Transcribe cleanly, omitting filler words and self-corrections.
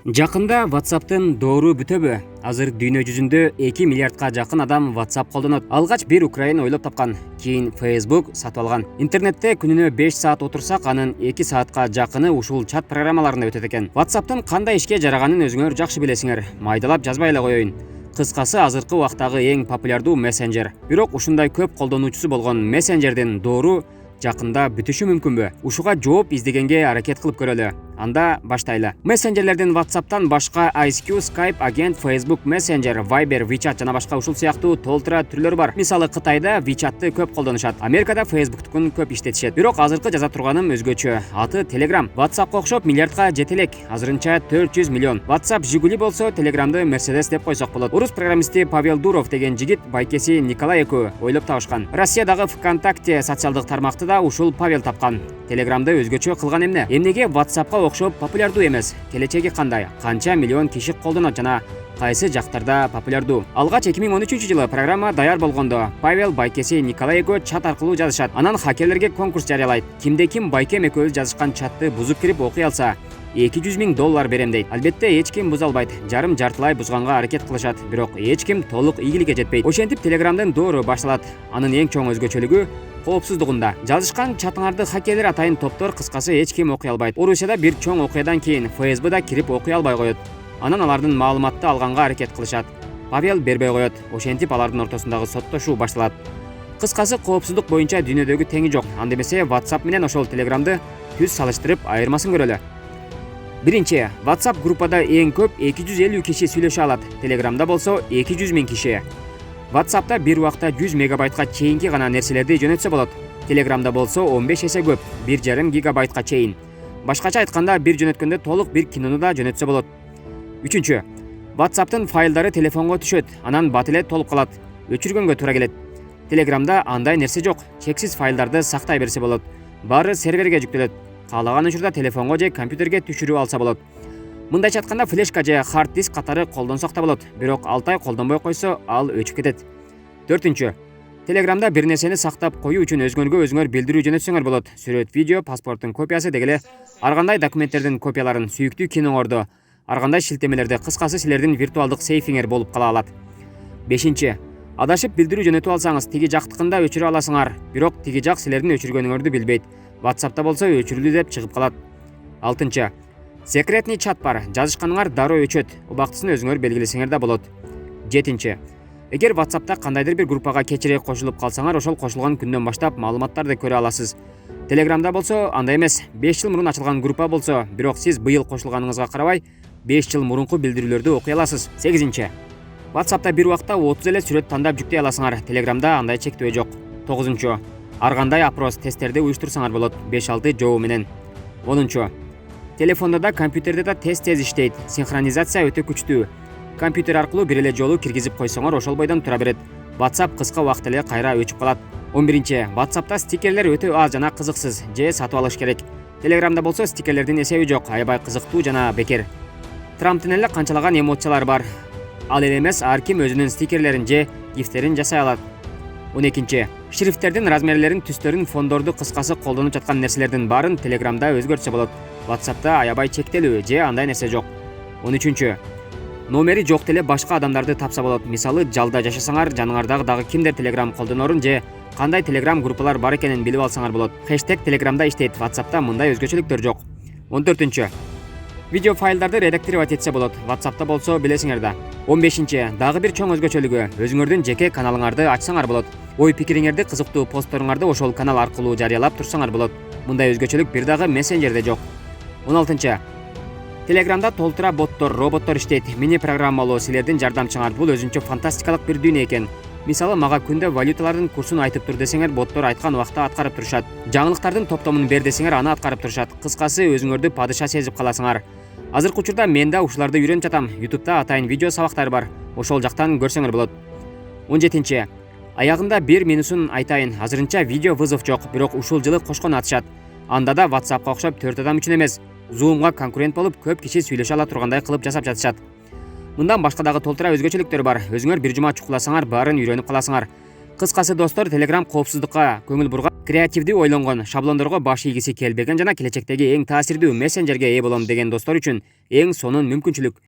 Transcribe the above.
Жакында WhatsApp'тын доору бүтөбү? Азыр дүйнө жүзүндө 2 миллиардка жакын адам WhatsApp колдонот. Алгач бир Украина ойлоп тапкан, кийин Facebook сатып алган. Интернетте күнүнө 5 саат отурсак, анын 2 саатка жакыны ушул чат программаларында өтөт экен. WhatsApp'тын кандай ишке жараганын өзүңөр жакшы билесиңер. Майдалап жазбай эле коеюн. Кыскасы, азыркы убактагы эң популярдуу мессенджер. Бирок ушундай көп колдонуучусу болгон мессенджердин доору жакында бүтүшү мүмкүнбү? Ушуга жооп издегенге аракет кылып көрөлү. Анда баштайлы. Мессенджерлердин WhatsApp'тан башка ICQ, Skype, Agent, Facebook Messenger, Viber, WeChat жана башка ушул сыяктуу толтура түрлөрү бар. Мисалы, Кытайда WeChat'ты көп колдонушат. Америкада Facebook'тукун көп иштетишет. Бирок азыркы жаза турганым өзгөчө. Аты Telegram. WhatsApp'ка окшоп миллиардка жете элек. Азырынча 400 миллион. WhatsApp Жигули болсо, Telegram'ды Mercedes деп койсок болот. Орус программисти Павел Дуров деген жигит байкеси Николай экөө ойлоп табышкан. Россиядагы ВКонтакте социалдык тармакты да ушул Павел тапкан. Telegram'ды өзгөчө кылган эмне? Эмнеге WhatsApp'ка окшоп популярдуу эмес? Келечеги кандай? Канча миллион киши колдонот жана кайсы жактарда популярдуу? Алгач 2013-жылы программа даяр болгондо Павел байкеси Николай экөө чат аркылуу жазышат. Анан хакерлерге конкурс жарыялайт. Кимде ким байкем экөөбүз жазышкан чатты бузуп кирип окуй алса, $200,000 берем дейт. Албетте эч ким буза албайт. Жарым-жартылай бузганга аракет кылышат, бирок эч ким толук ийгиликке жетпейт. Ошентип Telegram'дын доору башталат. Анын эң чоң өзгөчөлүгү коопсуздугунда. Жазышкан чатыңарды хакерлер атайын топтор, кыскасы эч ким окуй албайт. Орусияда бир чоң окуядан кийин ФСБ да кирип окуй албай коет. Анан алардын маалыматты алганга аракет кылышат. Павел бербей коет. Ошентип алардын ортосундагы соттошуу башталат. Кыскасы, коопсуздук боюнча дүйнөдөгү теңи жок. Анда эмесе WhatsApp менен ошол Telegram'ды түз салыштырып айырмасын көрөлү. Биринчи, WhatsApp группада эң көп 250 киши сүйлөшө алат. Telegram'да болсо 200,000 киши. WhatsApp'та бир убакта 100 мегабайтка чейинки гана нерселерди жөнөтсө болот. Telegram'да болсо 15 эсе көп, 1,5 гигабайтка чейин. Башкача айтканда, бир жөнөткөндө толук бир кинону да жөнөтсө болот. Үчүнчү, WhatsApp'тын файлдары телефонго түшөт, анан бат эле толуп калат. Өчүргөнгө туура келет. Telegram'да андай нерсе жок. Чексиз файлдарды сактай берсе болот. Баары серверге жүктөлөт. Каалаган учурда телефонго же компьютерге түшүрүп алса болот. Мындайча айтканда, флешка же хард диск катары колдонсок да болот. Бирок 6 ай колдонбой койсо, ал өчүп кетет. Төртүнчү, Telegram'да бир нерсени сактап коюу үчүн өзгөнгө өзүңөр билдирүү жөнөтсөңөр болот. Сүрөт, видео, паспорттун копиясы деги эле ар кандай документтердин копияларын, сүйүктүү киноңорду, ар кандай шилтемелерди, кыскасы силердин виртуалдык сейфиңер болуп кала алат. Бешинчи, адашып билдирүү жөнөтүп алсаңыз, тиги жактыкында өчүрө аласыңар, бирок тиги жак силердин өчүргөнүңөрдү билбейт. WhatsApp'та болсо өчүрүлдү деп чыгып калат. Алтынчы, секретный чат бар. Жазышканыңар дароо өчөт. Убактысын өзүңөр белгилесеңер да болот. Жетинчи, эгер WhatsApp'та кандайдыр бир группага кечирээк кошулуп калсаңар, ошол кошулган күндөн баштап маалыматтарды көрө аласыз. Telegram'да болсо андай эмес. 5 жыл мурун ачылган группа болсо, бирок сиз быйыл кошулганыңызга карабай, 5 жыл мурунку билдирүүлөрдү окуй аласыз. Сегизинчи, WhatsApp'та бир убакта 30 эле сүрөт тандап жүктөй аласыңар. Telegram'да андай чектөө жок. Тогузунчу, ар кандай опрос, тесттерди уюштурсаңар болот, 5-6 жобо менен. Онунчу, телефондо да, компьютерде да тез иштейт. Синхронизация өтө күчтүү. Компьютер аркылуу бир эле жолу киргизип койсоңор, ошол бойдон тура берет. WhatsApp кыска убакыт эле кайра өчүп калат. 11. WhatsApp'та стикерлер өтө аз жана кызыксыз, же сатып алыш керек. Telegram'да болсо стикерлердин эсеби жок, аябай кызыктуу жана бекер. Трамптын эле канчалаган эмоциялар бар. Ал эле эмес, ар ким өзүнүн стикерлерин же гифтерин жасай алат. 12. Шрифттердин размерлерин, түстөрүн, фондорду, кыскасы колдонуп жаткан нерселердин баарын Telegram'да өзгөртсө болот. WhatsApp'та аябай чектелүү же андай нерсе жок. 13. Номери жок деле башка адамдарды тапса болот. Мисалы, жалда жашасаңар, жаныңардагы дагы кимдер Telegram колдонорун же кандай Telegram группалар бар экенин билип алсаңар болот. Хэштег Telegram'да иштейт, WhatsApp'та мындай өзгөчөлүктөр жок. 14. Видео файлдарды редактировать этсе болот. WhatsApp'та болсо билесиңер да. 15. Дагы бир чоң өзгөчөлүгү, өзүңөрдүн жеке каналыңарды ачсаңар болот. Ой пикириңерди, кызыктуу постторуңарды ошол канал аркылуу жарыялап турсаңар болот. Мындай өзгөчөлүк бир дагы мессенджерде жок. 16. Telegram'да толтура боттор, роботтор иштейт. Мини программалуу силердин жардамчыңар. Бул өзүнчө фантастикалык бир дүйнө экен. Мисалы, мага күндө валюталардын курсун айтып тур десеңер, боттор айткан убакта аткарып турушат. Жаңылыктардын топтомун бер десеңер, аны аткарып турушат. Кыскасы, өзүңөрдү падыша сезип каласыңар. Азыркы учурда мен да ушуларды үйрөнүп жатам. YouTube'да атайын видео сабактары бар. Ошол жактан көрсөңөр болот. 17. Аягында бир менусун айтайын. Азырынча видео вызов жок, бирок ушул жылы кошкон атышат. Анда да WhatsApp'ка окшоп 4 адам үчүн эмес, Zoom'га конкурент болуп, көп киши сүйлөшө ала тургандай кылып жасап жатышат. Мындан башка дагы толтура өзгөчөлүктөр бар. Өзүңөр бир жума чукуласаңар, баарын үйрөнүп каласыңар. Кыскасы достор, Telegram коопсуздукка көңүл бурган, креативдүү ойлонгон, шаблондорго баш ийгиси келбеген жана келечектеги эң таасирдүү мессенджерге ээ болом деген достор үчүн эң сонун мүмкүнчүлүк.